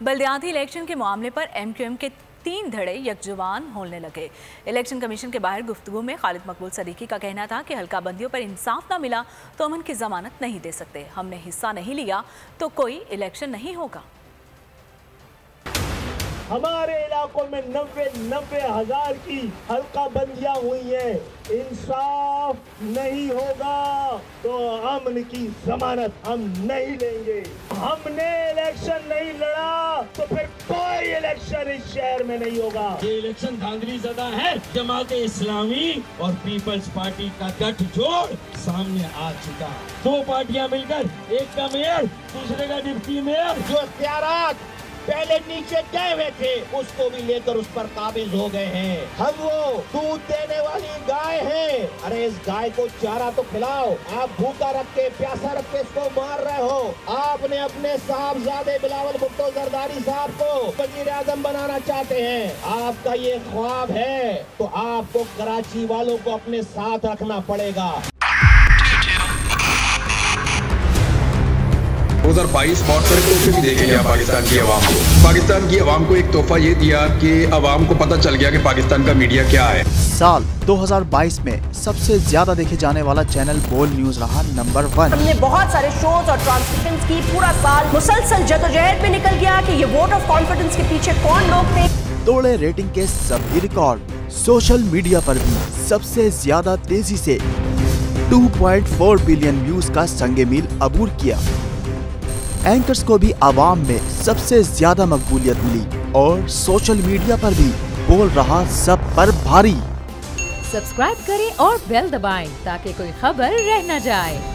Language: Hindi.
बल्दियाती इलेक्शन के मामले पर MQM के 3 धड़े यकजुबान होने लगे। इलेक्शन कमीशन के बाहर गुफ्तगू में खालिद मकबूल सदीकी का कहना था कि हल्का बंदियों पर इंसाफ न मिला तो अमन की जमानत नहीं दे सकते। हमने हिस्सा नहीं लिया तो कोई इलेक्शन नहीं होगा। हमारे इलाकों में 90 हज़ार की हल्का बंदियां हुई हैं। इंसाफ नहीं होगा तो अमन की जमानत हम नहीं लेंगे। हमने इलेक्शन नहीं लड़ा तो फिर कोई इलेक्शन इस शहर में नहीं होगा। ये इलेक्शन धांधली ज़दा है। जमाते इस्लामी और पीपल्स पार्टी का गठजोड़ सामने आ चुका। 2 पार्टियां मिलकर एक का मेयर, दूसरे का डिप्टी मेयर, जो इख्तियारात पहले नीचे गए हुए थे उसको भी लेकर उस पर काबिज हो गए हैं। हम वो दूध देने वाली गाय हैं। अरे इस गाय को चारा तो खिलाओ। आप भूखा रख के प्यासा रख के इसको मार रहे हो। आपने अपने साहबजादे बिलावल भुट्टो जरदारी साहब को वजीर आजम बनाना चाहते हैं। आपका ये ख्वाब है तो आपको कराची वालों को अपने साथ रखना पड़ेगा। 2022 बहुत सारे तोहफे भी देखे गया पाकिस्तान की आवाम को। पाकिस्तान की आवाम को एक तोहफा ये दिया कि आवाम को पता चल गया कि पाकिस्तान का मीडिया क्या है। साल 2022 में सबसे ज्यादा देखे जाने वाला चैनल बोल न्यूज रहा नंबर 1। हमने बहुत सारे शोज और ट्रांसमिशंस की। पूरा साल मुसलसल जदोजहद में निकल गया कि ये वोट ऑफ कॉन्फिडेंस के पीछे कौन लोग थे। तोड़े रेटिंग के सभी रिकॉर्ड। सोशल मीडिया पर भी सबसे ज्यादा तेजी से 2.4 बिलियन व्यूज का संगे मील अबूर किया। एंकर्स को भी आवाम में सबसे ज्यादा मकबूलियत मिली और सोशल मीडिया पर भी बोल रहा सब पर भारी। सब्सक्राइब करें और बेल दबाएं ताकि कोई खबर रह न जाए।